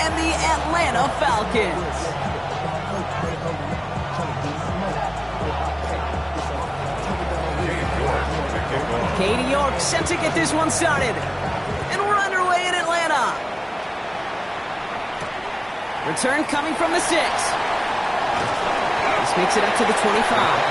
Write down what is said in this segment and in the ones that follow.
and the Atlanta Falcons. Katie York set to get this one started. And we're underway in Atlanta. Return coming from the 6. This makes it up to the 25.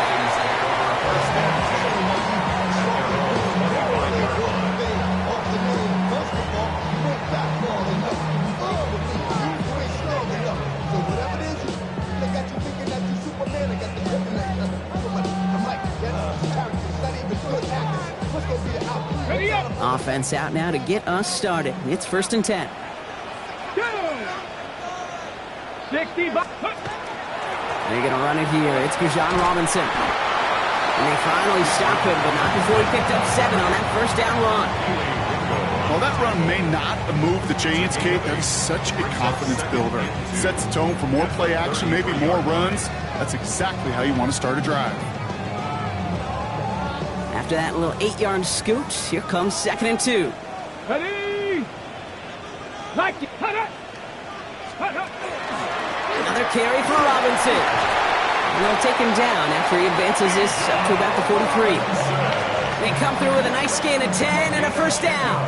Offense out now to get us started. It's 1st and 10. 60. They're going to run it here. It's Bijan Robinson. And they finally stop him, but not before he picked up 7 on that 1st down run. Well, that run may not move the chains, Kate. That's such a confidence builder. Sets the tone for more play action, maybe more runs. That's exactly how you want to start a drive. After that little 8-yard scoot, here comes 2nd and 2. Ready? Like it. Another carry for Robinson. And they'll take him down after he advances this up to about the 43. They come through with a nice gain of 10 and a 1st down.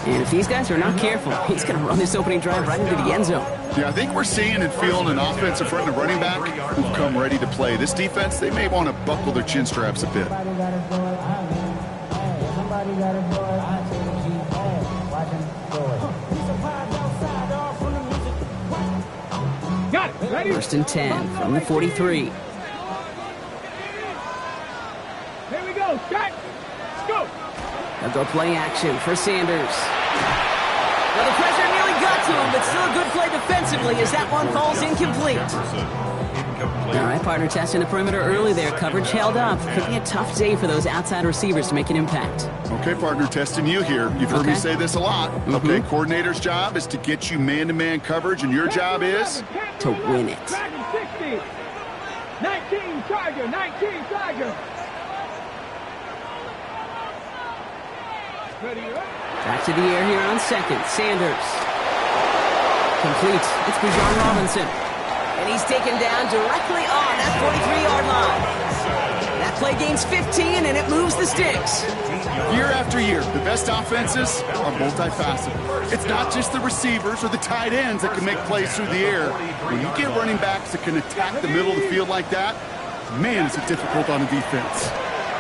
And if these guys are not careful, he's going to run this opening drive right into the end zone. Yeah, I think we're seeing and feeling an offense in front of the running back who've come ready to play. This defense, they may want to buckle their chin straps a bit. Got it. Ready? 1st and 10 from the 43. Here we go. Start. Go. They'll go play action for Sanders. Well, the pressure nearly got to him, but still a good play defensively as that one falls incomplete. All right, partner testing the perimeter early there. Coverage held up. Could be a tough day for those outside receivers to make an impact. Okay, partner, testing you here. You've heard me say this a lot. Okay, coordinator's job is to get you man-to-man coverage, and your job is? To win it. 60. 19 Tiger. 19 Tiger. Back to the air here on 2nd. Sanders. Complete. It's Bijan Robinson. And he's taken down directly on that 43-yard line. That play gains 15, and it moves the sticks. Year after year, the best offenses are multifaceted. It's not just the receivers or the tight ends that can make plays through the air. When you get running backs that can attack the middle of the field like that, man, is it difficult on the defense.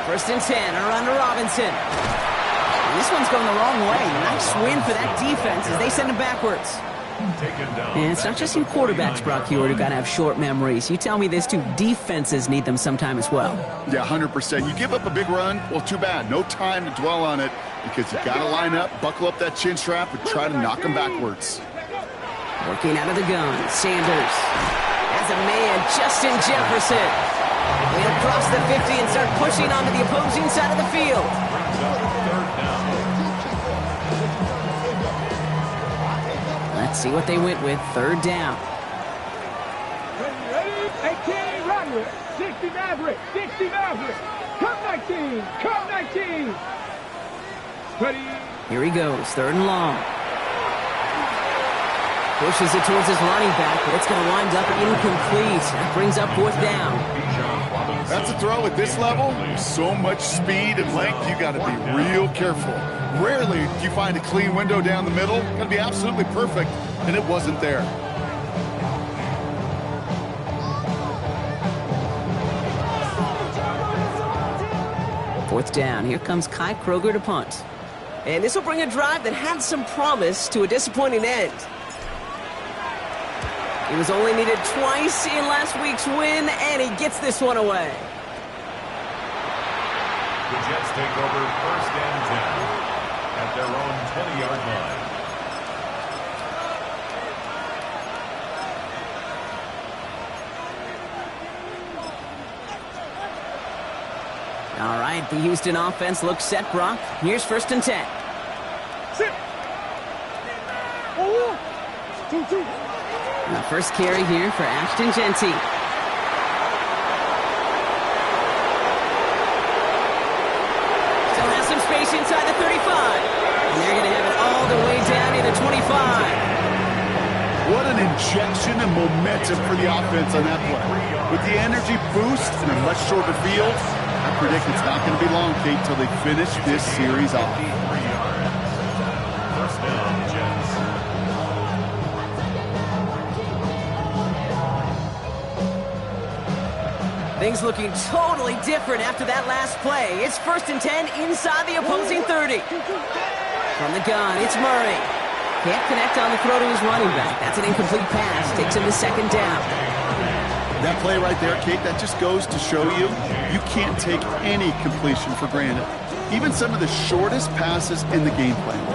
1st and 10, around to Robinson. This one's going the wrong way. Nice win for that defense as they send him backwards. And it's not just you quarterbacks, Brock Huard, who got to have short memories. You tell me this too, defenses need them sometime as well. Yeah, 100%. You give up a big run, well, too bad. No time to dwell on it because you got to line up, buckle up that chin strap, and try to knock them backwards. Working out of the gun, Sanders. As a man, Justin Jefferson. He'll cross the 50 and start pushing onto the opposing side of the field. Let's see what they went with. 3rd down. Ready? 18 Roderick. 60 Maverick. 60 Maverick. Come 19. Come 19. Ready? Here he goes. 3rd and long. Pushes it towards his running back, but it's going to wind up incomplete. That brings up 4th down. That's a throw at this level. So much speed and length, you got to be real careful. Rarely do you find a clean window down the middle. Got to be absolutely perfect, and it wasn't there. Fourth down. Here comes Kai Kroger to punt. And this will bring a drive that had some promise to a disappointing end. He was only needed twice in last week's win, and he gets this one away. The Jets take over 1st and 10 at their own 20-yard line. All right, the Houston offense looks set, Brock. Here's 1st and 10. Sit. The first carry here for Ashton Jeanty. Still has some space inside the 35. And they're going to have it all the way down to the 25. What an injection and momentum for the offense on that play. With the energy boost and a much shorter field, I predict it's not going to be long, Kate, till they finish this series off. First down, Jets. Things looking totally different after that last play. It's 1st and 10 inside the opposing 30. From the gun, it's Murray. Can't connect on the throw to his running back. That's an incomplete pass. Takes him to 2nd down. That play right there, Kate, that just goes to show you, you can't take any completion for granted. Even some of the shortest passes in the game plan.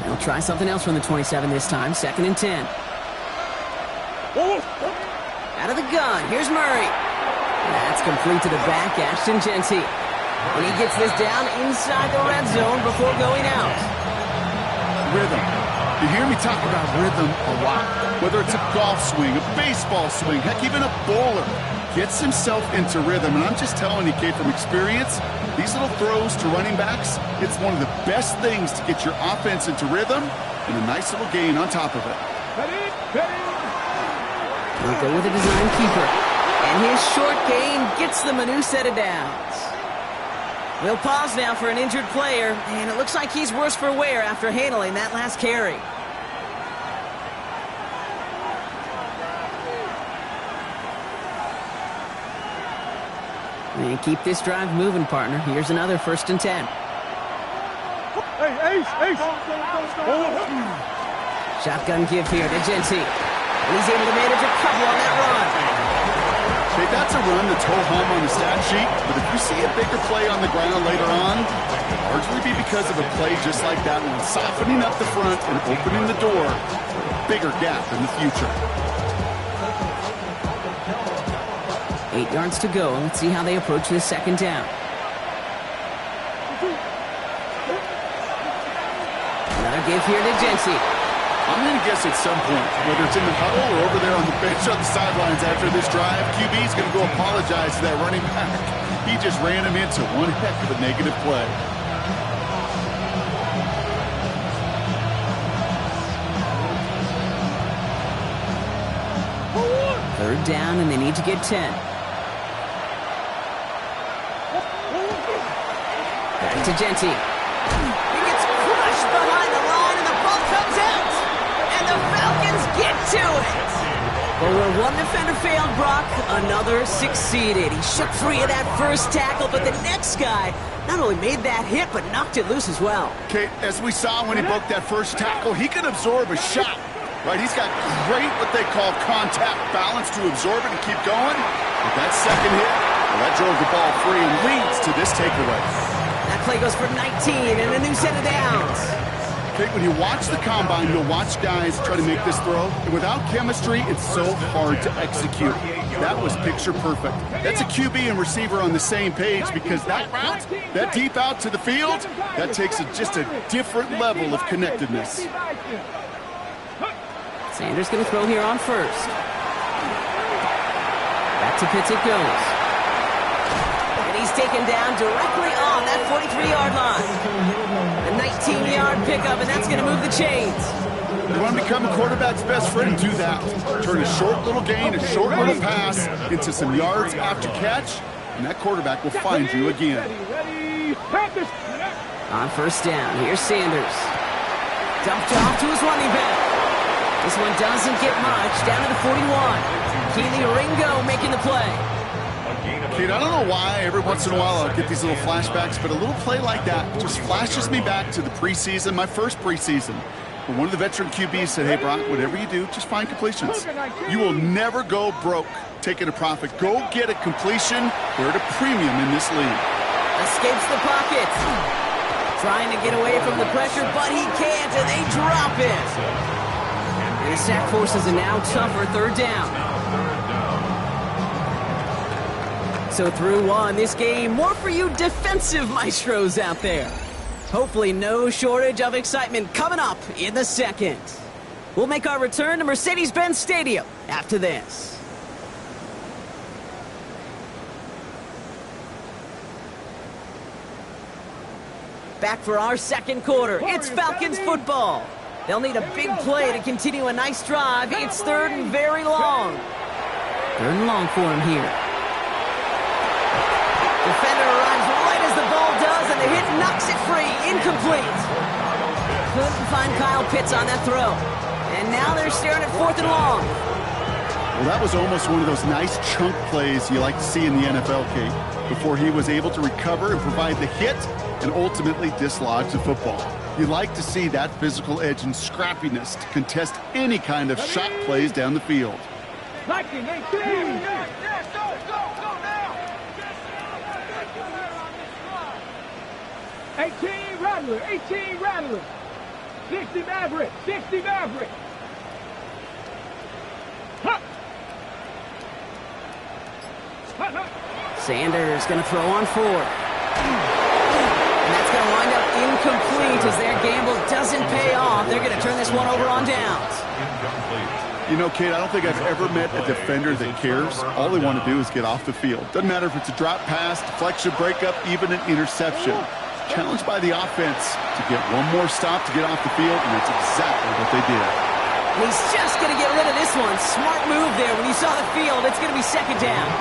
They'll try something else from the 27 this time. 2nd and 10. Out of the gun, here's Murray. That's complete to the back, Ashton Jeanty. And he gets this down inside the red zone before going out. Rhythm. You hear me talk about rhythm a lot. Whether it's a golf swing, a baseball swing, heck, even a bowler gets himself into rhythm. And I'm just telling you, Kate, from experience, these little throws to running backs, it's one of the best things to get your offense into rhythm and a nice little gain on top of it. He'll go with a design keeper. And his short gain gets them a new set of downs. We'll pause now for an injured player, and it looks like he's worse for wear after handling that last carry. And keep this drive moving, partner. Here's another 1st and 10. Hey, Ace! Shotgun give here to Jeanty. And he's able to manage a couple on that run. Okay, that's a run that's ho-hum on the stat sheet, but if you see a bigger play on the ground later on, it'll largely be because of a play just like that one, softening up the front and opening the door for a bigger gap in the future. 8 yards to go. Let's see how they approach this 2nd down. Another give here to Jeanty. I'm going to guess at some point, whether it's in the huddle or over there on the bench on the sidelines after this drive, QB's going to go apologize to that running back. He just ran him into one heck of a negative play. Third down, and they need to get 10. Back to Jeanty. He gets crushed behind the line, and the ball comes out. And the Falcons get to it. But where one defender failed, Brock, another succeeded. He shook free of that first tackle, but the next guy not only made that hit, but knocked it loose as well. Okay, as we saw when he broke that first tackle, he can absorb a shot. Right, he's got great what they call contact balance to absorb it and keep going. But that second hit, well, that drove the ball free and leads to this takeaway. That play goes for 19 and a new set of downs. Okay, when you watch the combine, you'll watch guys try to make this throw. And without chemistry, it's so hard to execute. That was picture perfect. That's a QB and receiver on the same page because that route, that deep out to the field, that takes just a different level of connectedness. Sanders going to throw here on 1st. Back to Pitts it goes. And he's taken down directly on that 43-yard line. A 19-yard pickup, and that's going to move the chains. You want to become a quarterback's best friend, do that. Turn a short little gain, a short little pass into some yards after catch, and that quarterback will find you again. On 1st down, here's Sanders. Dumped off to his running back. This one doesn't get much. Down to the 41. Keely Ringo making the play. Kate, I don't know why every once in a while I'll get these little flashbacks, but a little play like that just flashes me back to the preseason, my first preseason. When one of the veteran QBs said, hey, Brock, whatever you do, just find completions. You will never go broke taking a profit. Go get a completion. They're at a premium in this league. Escapes the pocket. Trying to get away from the pressure, but he can't, and they drop it. The sack forces a now tougher 3rd down. So through one, this game, more for you defensive maestros out there. Hopefully no shortage of excitement coming up in the 2nd. We'll make our return to Mercedes-Benz Stadium after this. back for our second quarter. It's Falcons football. They'll need a big play to continue a nice drive. It's third and very long. Third and long for him here. Defender arrives right as the ball does, and the hit knocks it free. Incomplete. Couldn't find Kyle Pitts on that throw. And now they're staring at fourth and long. Well, that was almost one of those nice chunk plays you like to see in the NFL, Kate, before he was able to recover and provide the hit and ultimately dislodge the football. You like to see that physical edge and scrappiness to contest any kind of shot plays down the field. 19, 18. Go now. 18 Rattler, 18 Rattler. 60 Maverick, 60 Maverick. Sanders going to throw on fourth. And that's going to wind up incomplete as their gamble doesn't pay off. They're going to turn this one over on downs. You know, Kate, I don't think I've ever met a defender that cares. All they want to do is get off the field. Doesn't matter if it's a drop pass, deflection, breakup, even an interception. Challenged by the offense to get one more stop to get off the field, and that's exactly what they did. He's just going to get rid of this one. Smart move there. When you saw the field, it's going to be second down.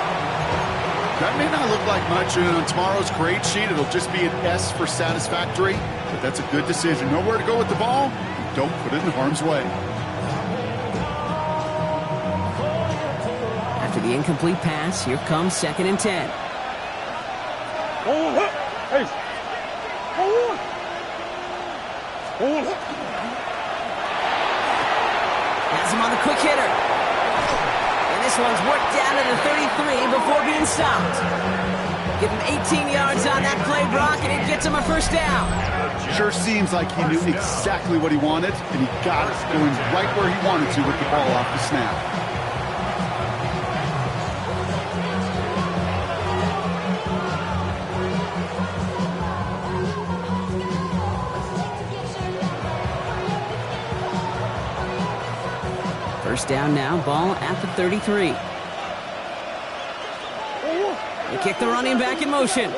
That may not look like much, and on tomorrow's grade sheet, it'll just be an S for satisfactory, but that's a good decision. Know where to go with the ball, and don't put it in harm's way. After the incomplete pass, here comes second and 10. Has him on the quick hitter. And this one's worked down to the 33 before being stopped. Give him 18 yards on that play, Brock, and it gets him a first down. Sure seems like he knew exactly what he wanted, and he got it going right where he wanted to with the ball off the snap. First down now, ball at the 33. They kick the running back in motion.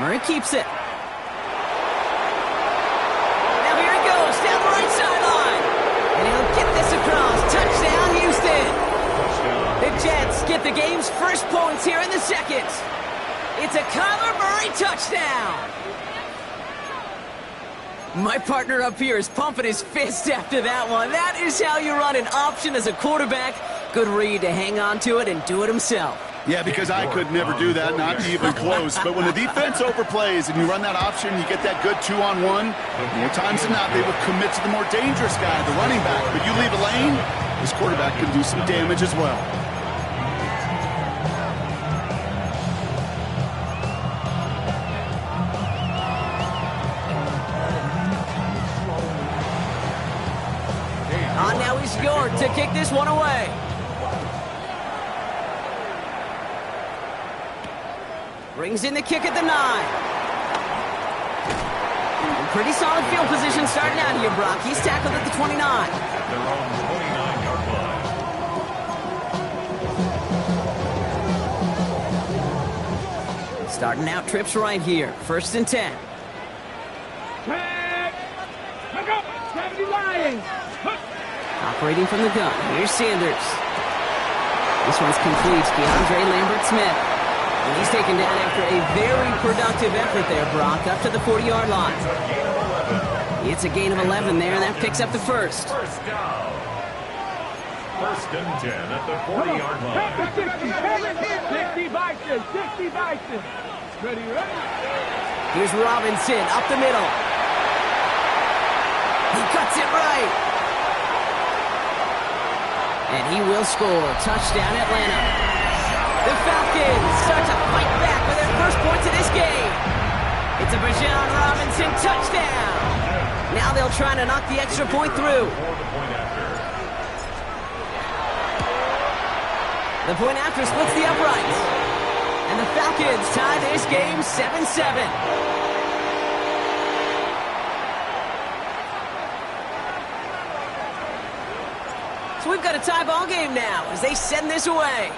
Murray keeps it. Now here he goes, down the right sideline. And he'll get this across. Touchdown, Houston. The Jets get the game's first points here in the second. It's a Kyler Murray touchdown. My partner up here is pumping his fist after that one. That is how you run an option as a quarterback. Good read to hang on to it and do it himself. Yeah, because I could never do that, not even close. But when the defense overplays and you run that option, you get that good 2-on-1, more times than not, they will commit to the more dangerous guy, the running back. But you leave a lane, this quarterback can do some damage as well. On now is York to kick this one away. Brings in the kick at the 9. And pretty solid field position starting out here, Brock. He's tackled at the 29. At their own 29-yard line. Starting out trips right here. First and 10. Tag. Look up. 70 Lions. Operating from the gun. Here's Sanders. This one's complete. DeAndre Lambert-Smith. And he's taken down after a very productive effort there, Brock, up to the 40-yard line. It's a gain of 11 there, and that picks up the first. First down. First and 10 at the 40-yard line. 60 Bison. 60 Bison. Ready? Here's Robinson up the middle. He cuts it right. And he will score. Touchdown, Atlanta. The Falcons start to fight back with their first points of this game. It's a Bijan Robinson touchdown. Now they'll try to knock the extra point through. The point after splits the uprights. And the Falcons tie this game 7-7. So we've got a tie ball game now as they send this away.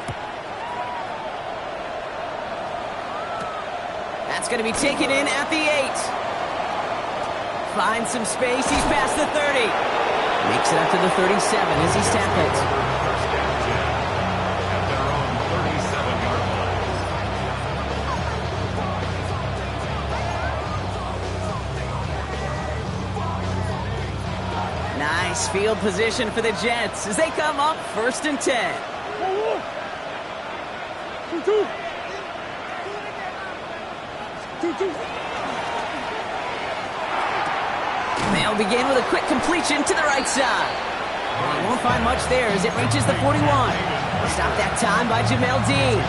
going to be taken in at the 8. Finds some space. He's past the 30. Makes it up to the 37 as he's tackled. First and 10 at their own 37-yard line. Nice field position for the Jets as they come up 1st and 10. 2-2. 2-2. They'll begin with a quick completion to the right side. Well, he won't find much there as it reaches the 41. Stopped that time by Jamel Dean.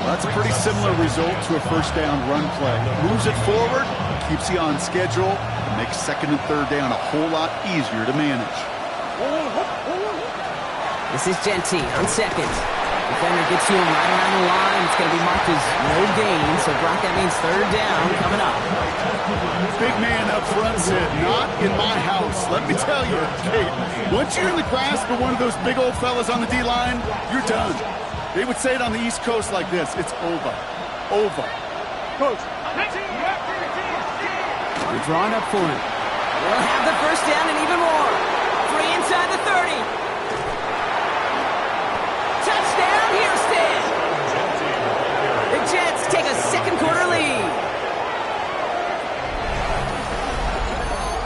Well, that's a pretty similar result to a first down run play. Moves it forward, keeps you on schedule, and makes 2nd and 3rd down a whole lot easier to manage. This is Genty on 2nd. Defender gets to him right around the line. It's going to be marked as no gain. So, Brock, that means 3rd down coming up. Big man up front said, not in my house. Let me tell you, Kate, once you're in the grasp of one of those big old fellas on the D-line, you're done. They would say it on the East Coast like this. It's over. Over. Coach. We're drawn up for him. We'll have the 1st down and even more. 3 inside the 30. Touchdown, Houston! The Jets take a 2nd quarter lead.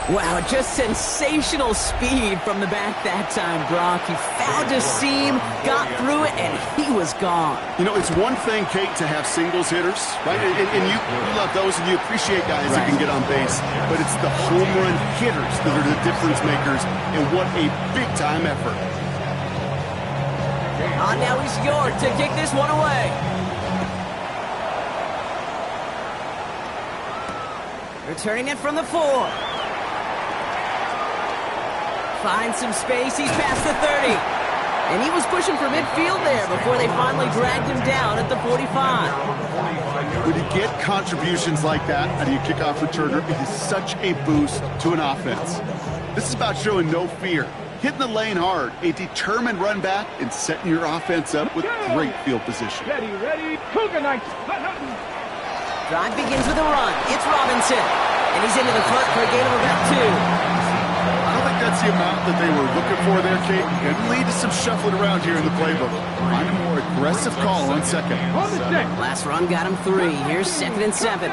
Wow, just sensational speed from the back that time, Brock. He found a seam, got through it, and he was gone. You know, it's one thing, Kate, to have singles hitters, right? And you love those, and you appreciate guys that can get on base. But it's the home run hitters that are the difference makers, and what a big-time effort. On now is York to kick this one away. Returning it from the 4. Finds some space. He's past the 30. And he was pushing for midfield there before they finally dragged him down at the 45. When you get contributions like that out of your kickoff returner, it is such a boost to an offense. This is about showing no fear, hitting the lane hard, a determined run back, and setting your offense up with great field position. Ready. Cougar Knights. Drive begins with a run. It's Robinson. And he's into the front for a gain of about 2. I don't think that's the amount that they were looking for there, Kate. It can lead to some shuffling around here in the playbook. Find a more aggressive call on 2nd. On the set. Last run got him 3. Here's 2nd and 7.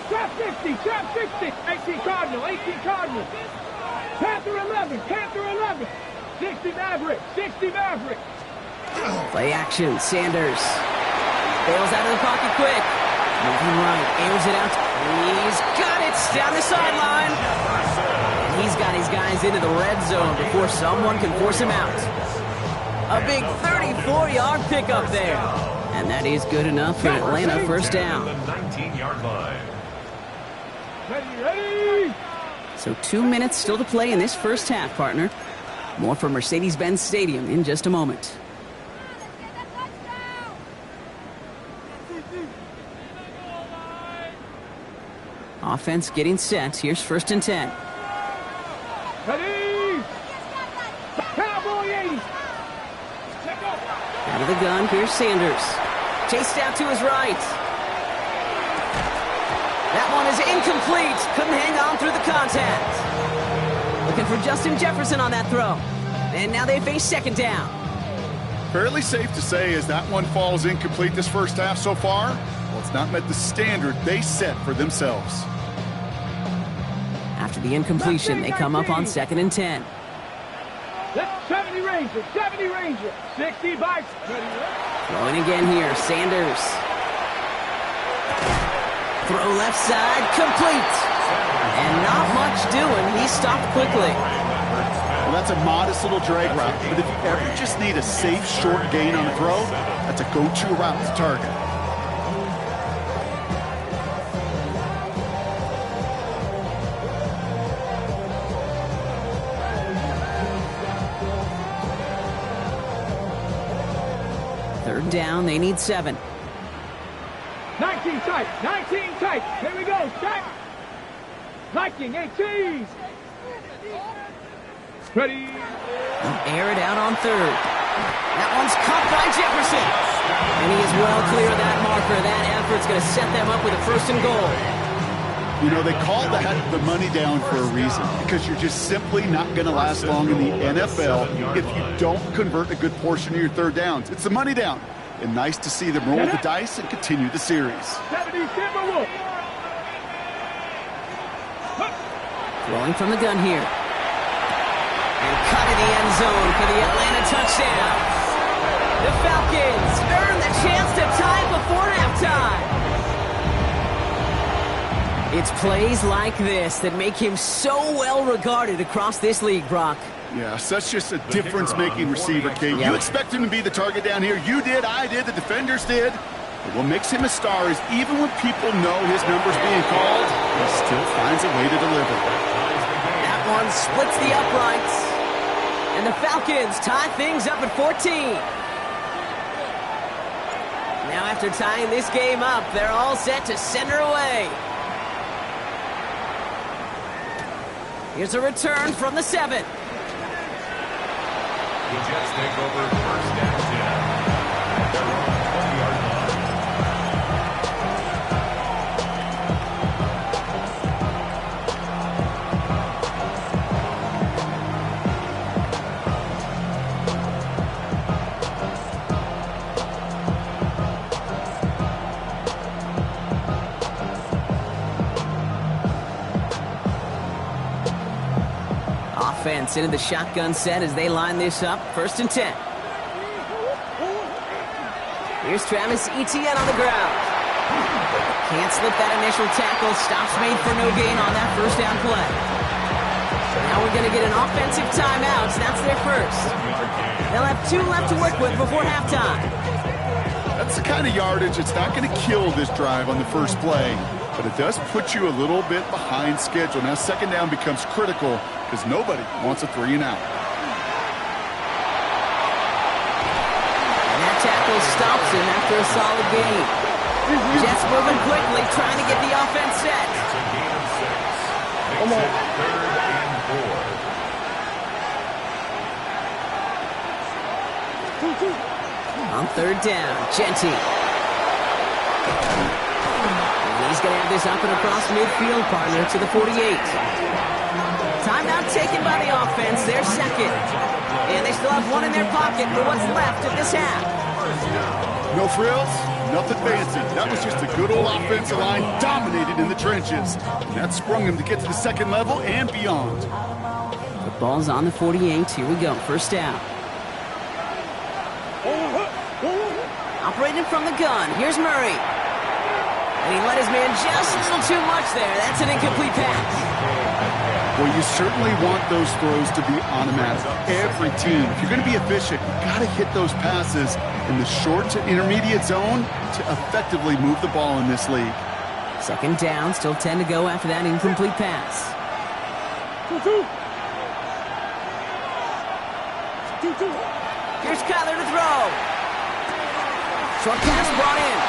Trap 50, trap 60. 18 Cardinal. Panther 11. 60 Maverick. Play action. Sanders bails out of the pocket quick. Moving right, airs it out. He's got it down the sideline. And he's got his guys into the red zone before someone can force him out. A big 34-yard pickup there. And that is good enough for Atlanta 1st down. The 19-yard line. Ready. So 2 minutes still to play in this first half, partner. More from Mercedes-Benz Stadium in just a moment. Offense getting set. Here's 1st and 10. Ready. Cowboy 80. Out of the gun, here's Sanders. Chased out to his right. That one is incomplete. Couldn't hang on through the contact. Looking for Justin Jefferson on that throw. And now they face 2nd down. Fairly safe to say as that one falls incomplete this first half so far, well, it's not met the standard they set for themselves. After the incompletion, they come up on 2nd and 10. That's 70 Ranger. 60 bikes. Throwing again here, Sanders. Throw left side, complete. And not much doing. He stopped quickly. Well, that's a modest little drag route, but if you ever just need a safe, short gain on a throw, that's a go-to route to target. Third down, they need 7. 19 tight. Here we go. Check. Viking 18. Ready. Air it out on 3rd. That one's caught by Jefferson. And he is well clear of that marker. That effort's going to set them up with a 1st and goal. You know, they call that the money down for a reason, because you're just simply not going to last long in the NFL if you don't convert a good portion of your 3rd downs. It's the money down. And nice to see them roll the dice and continue the series. Throwing from the gun here. And cut in the end zone for the Atlanta touchdown. The Falcons earn the chance to tie it before halftime. It's plays like this that make him so well regarded across this league, Brock. Yeah, such just a difference-making receiver, Kate. You expect him to be the target down here. You did, I did, the defenders did. But what makes him a star is even when people know his number's being called, he still finds a way to deliver. That one splits the uprights. And the Falcons tie things up at 14. Now after tying this game up, they're all set to send her away. Here's a return from the 7. The Jets take over 1st and 10 at their own 20-yard Offense into the shotgun set as they line this up. 1st and 10. Here's Travis Etienne on the ground. Can't slip that initial tackle. Stops made for no gain on that 1st down play. Now we're going to get an offensive timeout. That's their first. They'll have 2 left to work with before halftime. That's the kind of yardage that's not going to kill this drive on the first play, but it does put you a little bit behind schedule. Now 2nd down becomes critical because nobody wants a 3 and out. And that tackle stops him after a solid gain. Jets moving quickly, trying to get the offense set. It's a gain of 6. Makes it 3rd and 4. On 3rd down, Genty. And he's going to have this up and across midfield, partner, to the 48. Timeout taken by the offense, their 2nd. And they still have 1 in their pocket for what's left of this half. No frills, nothing fancy. That was just a good old offensive line dominated in the trenches. And that sprung them to get to the 2nd level and beyond. The ball's on the 48. Here we go, 1st down. Operating from the gun, here's Murray. And he let his man just a little too much there. That's an incomplete pass. Well, you certainly want those throws to be automatic. Every team, if you're going to be efficient, you've got to hit those passes in the short to intermediate zone to effectively move the ball in this league. 2nd down, still 10 to go after that incomplete pass. Here's Kyler to throw. Short pass brought in.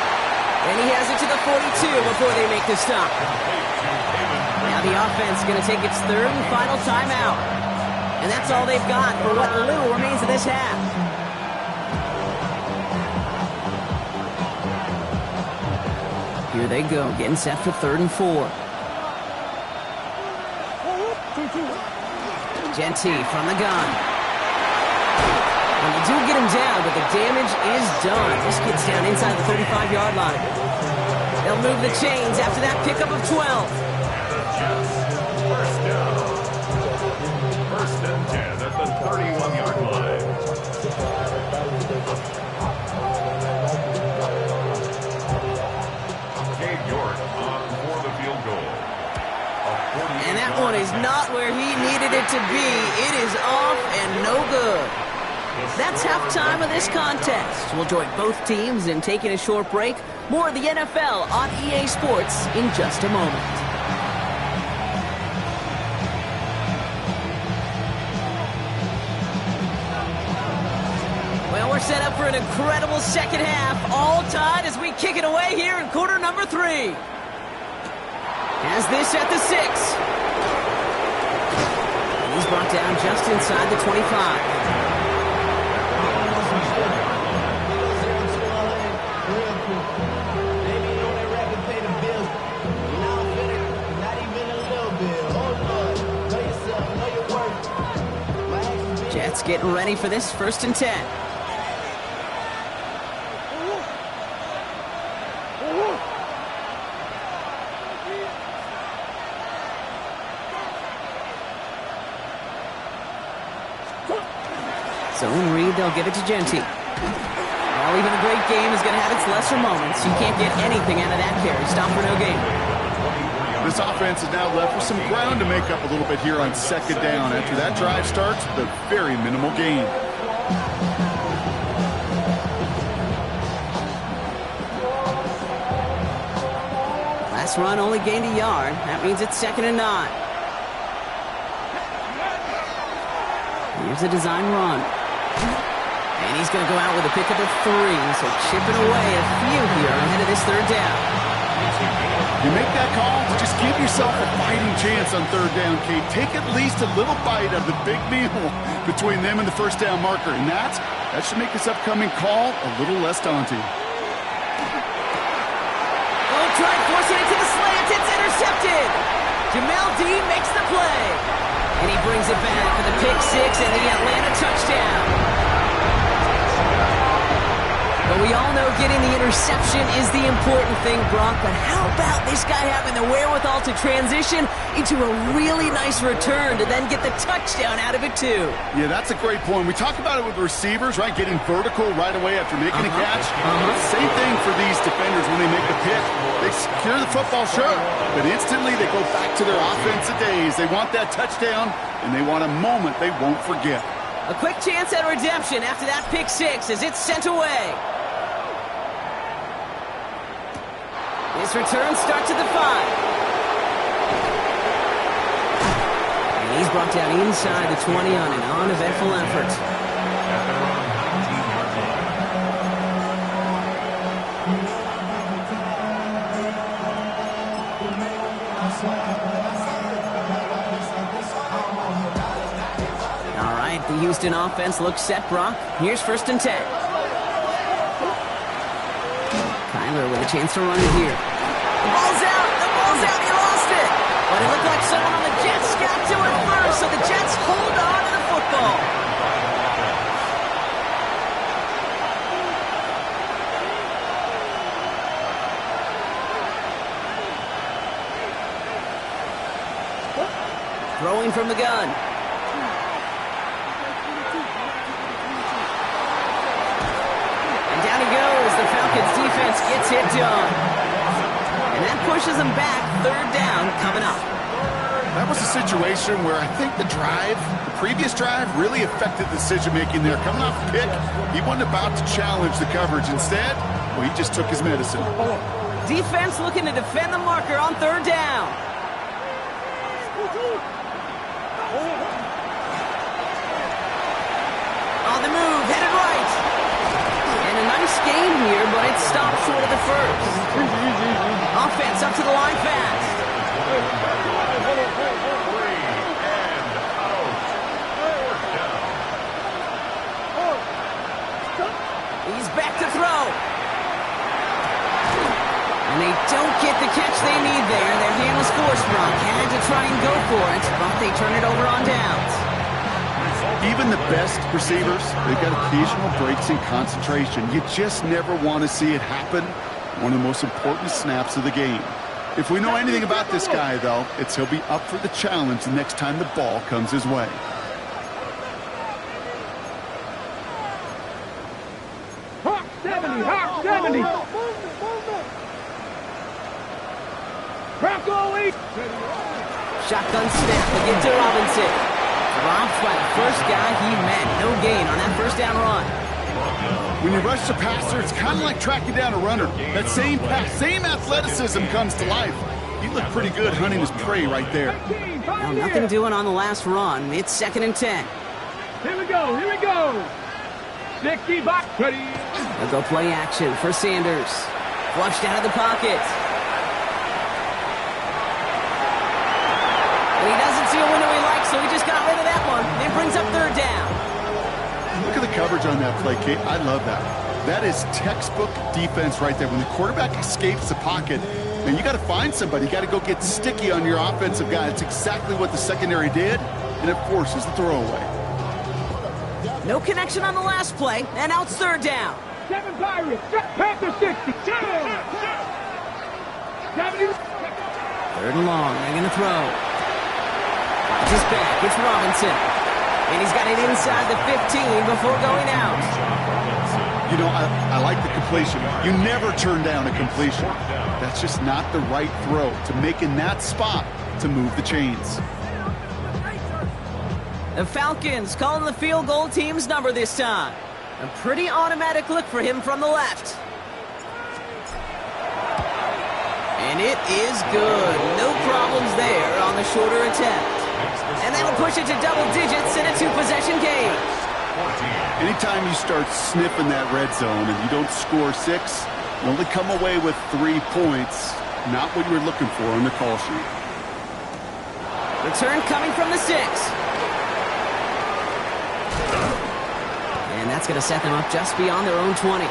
And he has it to the 42 before they make the stop. Now the offense is going to take its 3rd and final timeout. And that's all they've got for what little remains of this half. Here they go, getting set for 3rd and 4. Genty from the gun. And they do get him down, but the damage is done. This gets down inside the 35-yard line. They'll move the chains after that pickup of 12. First down. 1st and 10 at the 31-yard line. Gabe York on for the field goal. And that one is not where he needed it to be. It is off and no good. That's halftime of this contest. We'll join both teams in taking a short break. More of the NFL on EA Sports in just a moment. Well, we're set up for an incredible 2nd half. All tied as we kick it away here in quarter number 3. Has this at the 6. And he's brought down just inside the 25. offense getting ready for this 1st and 10. Zone read, they'll give it to Jeanty. Well, even a great game is going to have its lesser moments. You can't get anything out of that carry. Stop for no gain. This offense is now left with some ground to make up a little bit here on 2nd down. After that drive starts with a very minimal gain. Last run only gained a yard. That means it's 2nd and 9. Here's a design run. And he's going to go out with a pickup of 3, so chipping away a few here ahead of this 3rd down. You make that call to just give yourself a fighting chance on 3rd down, Kate. Take at least a little bite of the big meal between them and the 1st down marker, and that should make this upcoming call a little less daunting. Oh, try forcing it to the slant. It's intercepted. Jamel Dean makes the play. And he brings it back for the pick 6 and the Atlanta touchdown. But we all know getting the interception is the important thing, Brock. But how about this guy having the wherewithal to transition into a really nice return to then get the touchdown out of it, too? Yeah, that's a great point. We talk about it with receivers, right? Getting vertical right away after making a catch. Same thing for these defenders when they make a pick. They secure the football, sure, but instantly they go back to their offensive days. They want that touchdown, and they want a moment they won't forget. A quick chance at redemption after that pick 6 as it's sent away. His return starts at the 5. And he's brought down inside the 20 on an uneventful effort. All right, the Houston offense looks set, Brock. Here's 1st and 10. Kyler with a chance to run it here. The ball's out! The ball's out! He lost it! But it looked like someone on the Jets got to it first, so the Jets hold on to the football. Throwing from the gun. Down he goes. The Falcons defense gets it done. And that pushes them back. 3rd down coming up. That was a situation where I think the previous drive really affected the decision-making there. Coming off a pick, he wasn't about to challenge the coverage. Instead, well, he just took his medicine. Defense looking to defend the marker on 3rd down. On the move, headed right. And a nice gain here, but it stopped short of the 1st. Offense up to the line fast. He's back to throw. And they don't get the catch they need there. Their hand was forced, Brock. Had to try and go for it, but they turn it over on downs. Even the best receivers, they've got occasional breaks in concentration. You just never want to see it happen. One of the most important snaps of the game. If we know anything about this guy, though, it's he'll be up for the challenge the next time the ball comes his way. Hawk 70, Hawk 70. Bronco 8. Shotgun snap again to Robinson. Dropped by the first guy he met. No gain on that 1st down run. When you rush the passer, it's kind of like tracking down a runner. That same pass, same athleticism comes to life. He looked pretty good hunting his prey right there. Well, nothing doing on the last run. It's 2nd and 10. Here we go, here we go. 60 box ready. They'll go play action for Sanders. Flushed out of the pocket. And he doesn't see a window he likes, so he just got rid of that one. It brings up 3rd down. Look at the coverage on that play, Kate. I love that. That is textbook defense right there. When the quarterback escapes the pocket, and you got to find somebody. You got to go get sticky on your offensive guy. It's exactly what the secondary did, and it forces the throwaway. No connection on the last play, and now it's third down. 7 Pirates. Panther 60. 70. Third and long. They're going to throw. Just back. It's Robinson. And he's got it inside the 15 before going out. You know, I like the completion. You never turn down a completion. That's just not the right throw to make in that spot to move the chains. The Falcons calling the field goal team's number this time. A pretty automatic look for him from the left. And it is good. No problems there on the shorter attempt. And that'll push it to double digits in a 2-possession game. Anytime you start sniffing that red zone and you don't score 6, you only come away with 3 points. Not what you were looking for on the call sheet. Return coming from the 6. And that's going to set them up just beyond their own 20.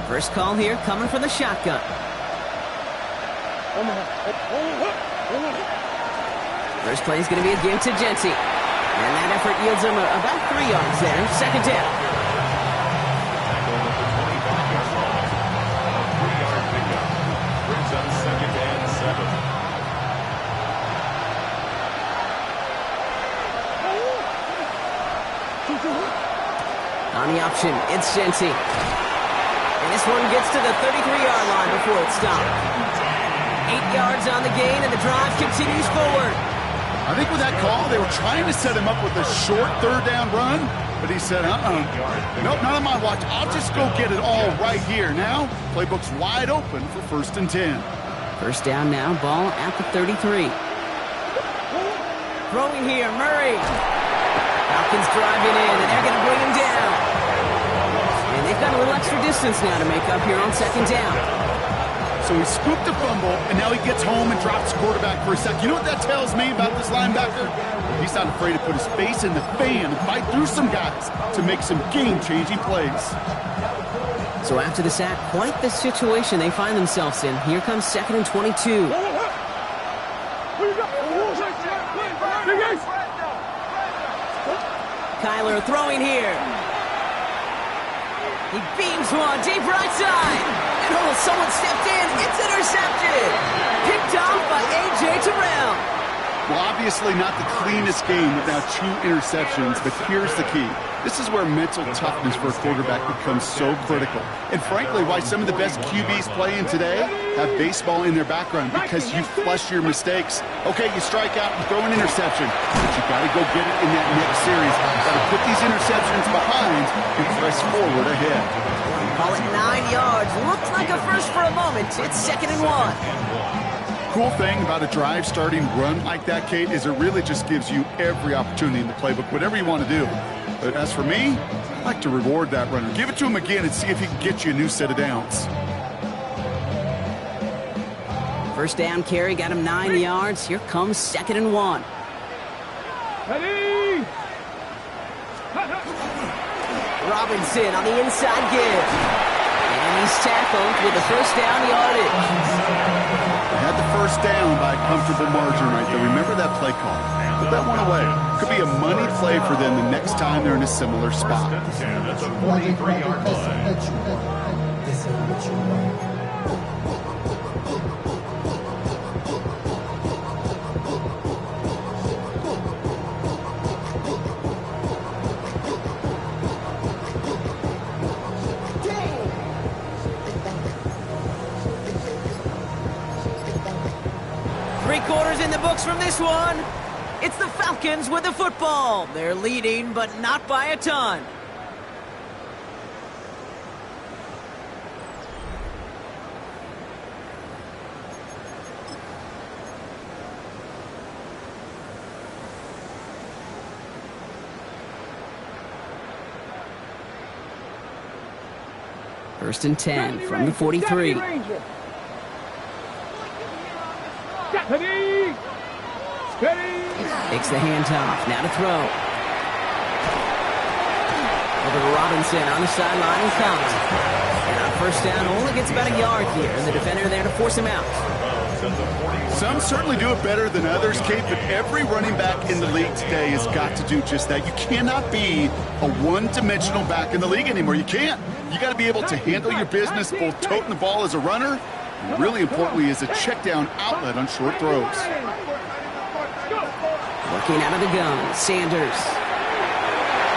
First call here coming from the shotgun. First play is going to be a give to Jency. And that effort yields him about 3 yards there. Second down. Brings up 2nd and 7. On the option, it's Jency. And this one gets to the 33-yard line before it's stopped. 8 yards on the gain, and the drive continues forward. I think with that call, they were trying to set him up with a short third down run, but he said, nope, not on my watch. I'll just go get it all right here. Now, playbook's wide open for 1st and 10. First down now, ball at the 33. Throwing here, Murray. Falcons driving in, and they're going to bring him down. And they've got a little extra distance now to make up here on 2nd down. So he scooped a fumble, and now he gets home and drops the quarterback for a sec. You know what that tells me about this linebacker? He's not afraid to put his face in the fan and fight through some guys to make some game-changing plays. So after the sack, quite the situation they find themselves in. Here comes 2nd and 22. Kyler throwing here. He beams one deep right side. And someone stepped in. It's intercepted. Picked off by A.J. Terrell. Well, obviously not the cleanest game without 2 interceptions, but here's the key. This is where mental toughness for a quarterback becomes so critical. And frankly, why some of the best QBs playing today have baseball in their background, because you flush your mistakes. Okay, you strike out and throw an interception, but you got to go get it in that next series. You got to put these interceptions behind and press forward ahead. Call it 9 yards. Looked like a first for a moment. It's 2nd and 1. Cool thing about a drive starting run like that, Kate, is it really just gives you every opportunity in the playbook, whatever you want to do. But as for me, I like to reward that runner. Give it to him again and see if he can get you a new set of downs. First down carry got him 9 yards. Here comes 2nd and 1. Ready? Robinson on the inside give. And he's tackled with the first down yardage. They had the first down by a comfortable margin right there. Remember that play call. Put that one away. Could be a money play for them the next time they're in a similar spot. That's a 43-yard line. 3 quarters in the books from this one. It's the Falcons with the football. They're leading, but not by a ton. First and 10 from the 43. Steady! Steady! Takes the handoff. Now to throw. Over to Robinson on the sideline and comes. And on first down, only gets about a yard here, and the defender there to force him out. Some certainly do it better than others, Kate, but every running back in the league today has got to do just that. You cannot be a one-dimensional back in the league anymore. You can't. You got to be able to handle your business, both toting the ball as a runner, and really importantly as a check-down outlet on short throws. Looking out of the gun, Sanders.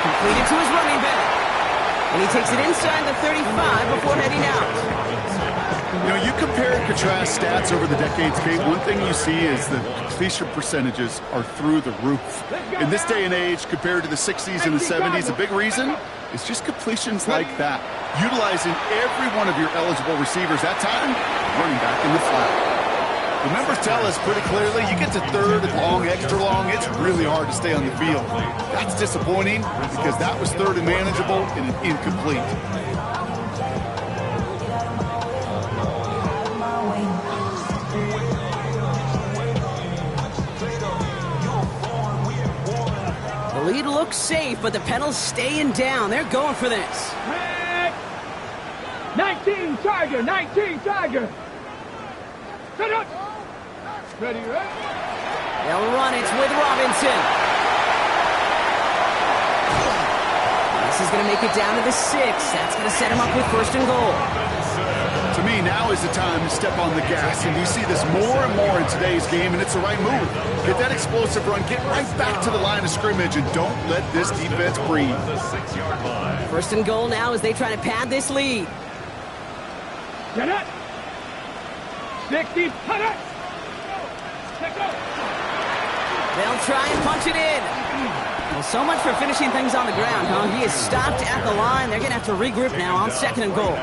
Completed to his running back. And he takes it inside the 35 before heading out. You know, you compare and contrast stats over the decades, Kate. One thing you see is the completion percentages are through the roof. In this day and age, compared to the 60s and the 70s, a big reason is just completions like that. Utilizing every one of your eligible receivers that time, running back in the flat. The numbers tell us pretty clearly, you get to third and long, extra long, it's really hard to stay on the field. That's disappointing because that was third and manageable and an incomplete. The lead looks safe, but the Penals staying down. They're going for this. 19 Tiger, 19 Tiger. Set up. Ready, right? They'll run it with Robinson. This is going to make it down to the 6. That's going to set him up with first and goal. To me, now is the time to step on the gas, and you see this more and more in today's game, and it's the right move. Get that explosive run, get right back to the line of scrimmage, and don't let this defense breathe. First and goal now as they try to pad this lead. Get it. 60, cut it. They'll try and punch it in. Well, so much for finishing things on the ground, huh? He is stopped at the line. They're going to have to regroup now on second and goal.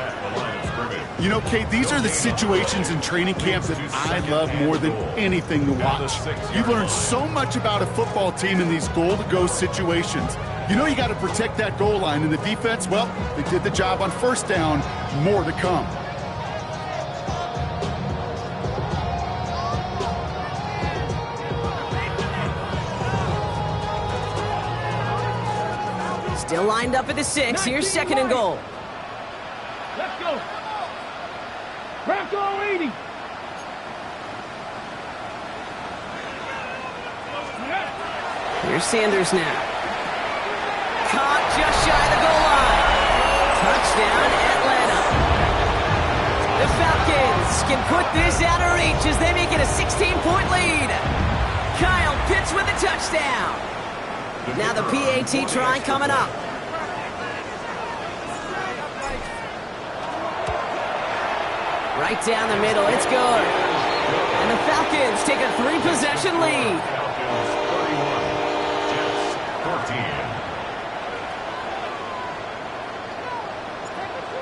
You know, Kate, these are the situations in training camp that I love more than anything to watch. You learn so much about a football team in these goal-to-go situations. You know you got to protect that goal line, and the defense, well, they did the job on first down. More to come. Still lined up at the 6. Here's second and goal. Let's go. Bronco 80. Here's Sanders now. Caught just shy of the goal line. Touchdown, Atlanta. The Falcons can put this out of reach as they make it a 16-point lead. Kyle Pitts with a touchdown. Now the PAT try coming up. Right down the middle, it's good. And the Falcons take a 3-possession lead.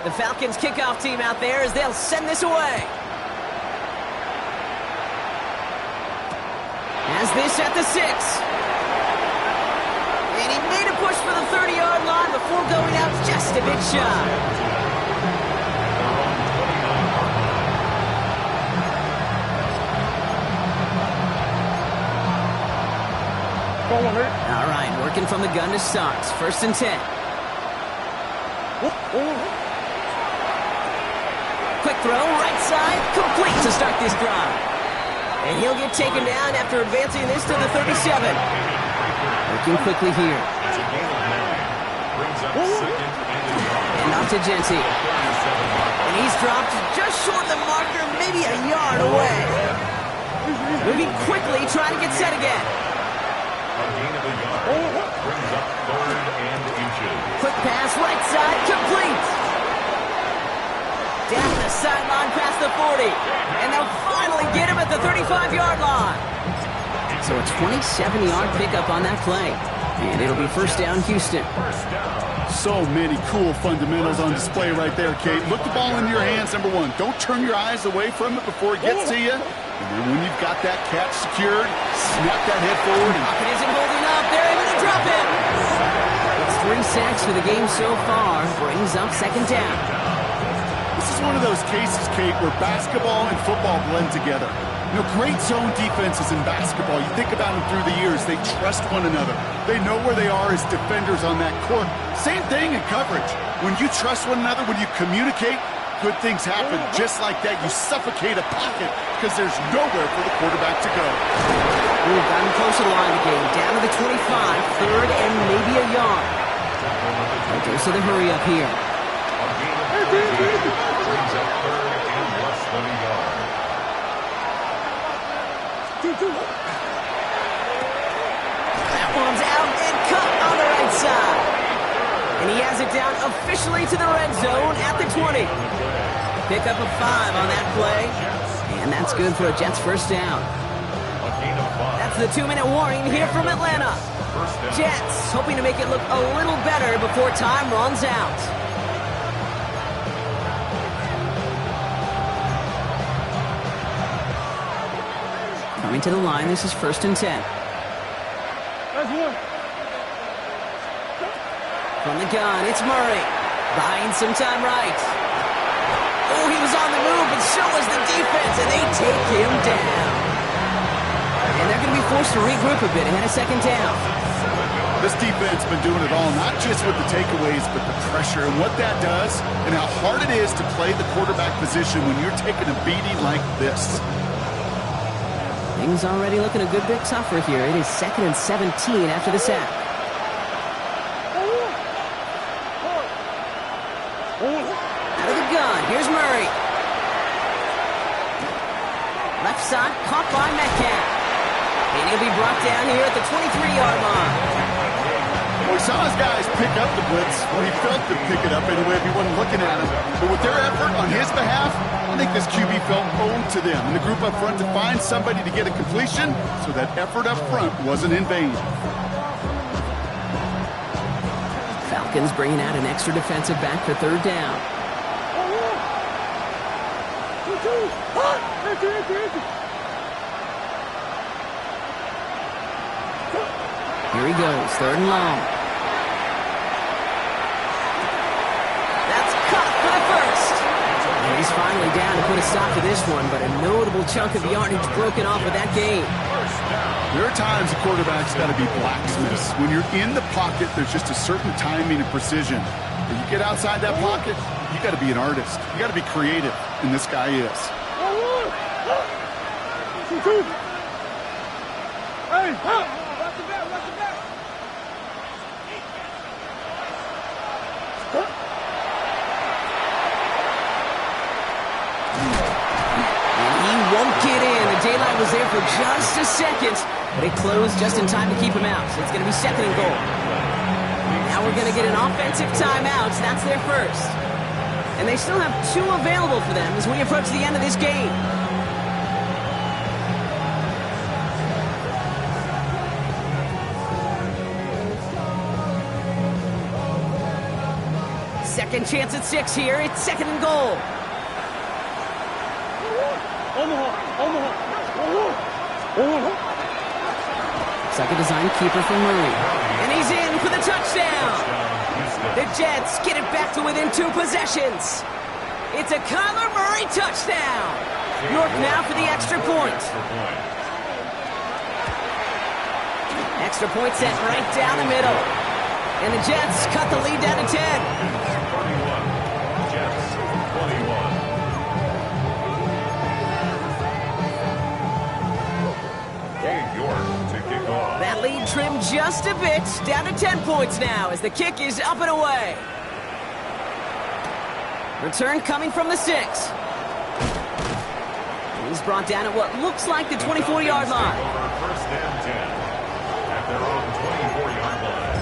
The Falcons kickoff team out there as they'll send this away. Has this at the 6. And he made a push for the 30-yard line before going out just a bit shy. All right, working from the gun to start. First and 10. Quick throw, right side, complete to start this drive. And he'll get taken down after advancing this to the 37. Working quickly here. And off to Genty. And he's dropped just short of the marker, maybe a yard away. Moving quickly, trying to get set again. Quick pass, right side, complete. Down the sideline past the 40. And they'll finally get him at the 35-yard line. So a 27-yard pickup on that play. And it'll be first down, Houston. So many cool fundamentals on display right there, Kate. Look the ball into your hands, number one. Don't turn your eyes away from it before it gets to you. And then when you've got that catch secured, snap that head forward. Pocket isn't holding up. They're able to drop it. It's 3 sacks for the game so far. Brings up second down. This is one of those cases, Kate, where basketball and football blend together. You know, great zone defenses in basketball. You think about them through the years. They trust one another. They know where they are as defenders on that court. Same thing in coverage. When you trust one another, when you communicate, good things happen. Just like that, you suffocate a pocket because there's nowhere for the quarterback to go. We've gotten close to the line of the game. Down to the 25, third and maybe a yard. Okay, so the hurry up here. Brings up third and less than a yard. That one's out and cut on the right side. And he has it down officially to the red zone at the 20. Pick up a 5 on that play. And that's good for a Jets first down. That's the 2-minute warning here from Atlanta. Jets hoping to make it look a little better before time runs out. Coming to the line, this is 1st and 10. From the gun, it's Murray. Buying some time right. Oh, he was on the move, but so was the defense, and they take him down. And they're going to be forced to regroup a bit ahead of 2nd down. This defense has been doing it all, not just with the takeaways, but the pressure and what that does and how hard it is to play the quarterback position when you're taking a beating like this. Things already looking a good bit tougher here. It is 2nd and 17 after the sack. Out of the gun, here's Murray. Left side, caught by Metcalf. And he'll be brought down here at the 23-yard line. Well, we saw his guys pick up the blitz. Well, he felt to pick it up anyway if he wasn't looking at him. But with their effort on his behalf, I think this QB felt owed to them. And the group up front to find somebody to get a completion, so that effort up front wasn't in vain. Falcons bringing out an extra defensive back for 3rd down. Here he goes, 3rd and long. That's cut for the first. And he's finally down to put a stop to this one, but a notable chunk of yardage broken off with that game. There are times the quarterback's got to be blacksmiths. When you're in the pocket, there's just a certain timing and precision. When you get outside that pocket, you got to be an artist. You got to be creative, and this guy is. Hey, watch the back, watch the back. And he won't get in. The daylight was there for just a second, but it closed just in time to keep him out. So it's going to be 2nd and goal. Now we're going to get an offensive timeout. That's their first. And they still have 2 available for them as we approach the end of this game. Second chance at 6 here. It's 2nd and goal. Second design keeper from Murray. And he's in for the touchdown. The Jets get it back to within 2 possessions. It's a Kyler Murray touchdown. York now for the extra point. Extra point set right down the middle. And the Jets cut the lead down to 10. 31. Jets 21. York to kick off. That lead trimmed just a bit, down to 10 points now as the kick is up and away. Return coming from the 6. He's brought down at what looks like the 24-yard line. First and 10 at their own 24-yard line.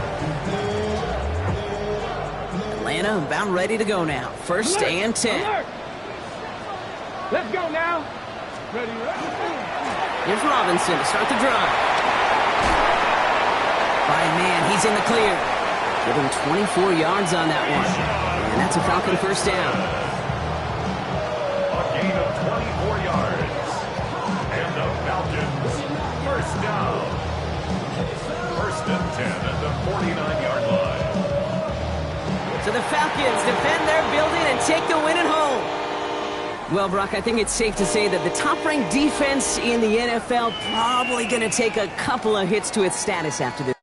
Atlanta about ready to go now. First and 10. Alert. Let's go now. Ready. Here's Robinson to start the drive. By man, he's in the clear. Give him 24 yards on that one. And that's a Falcon first down. A gain of 24 yards. And the Falcons first down. First and 10 at the 49-yard line. So the Falcons defend their building and take the win at home. Well, Brock, I think it's safe to say that the top-ranked defense in the NFL probably going to take a couple of hits to its status after this.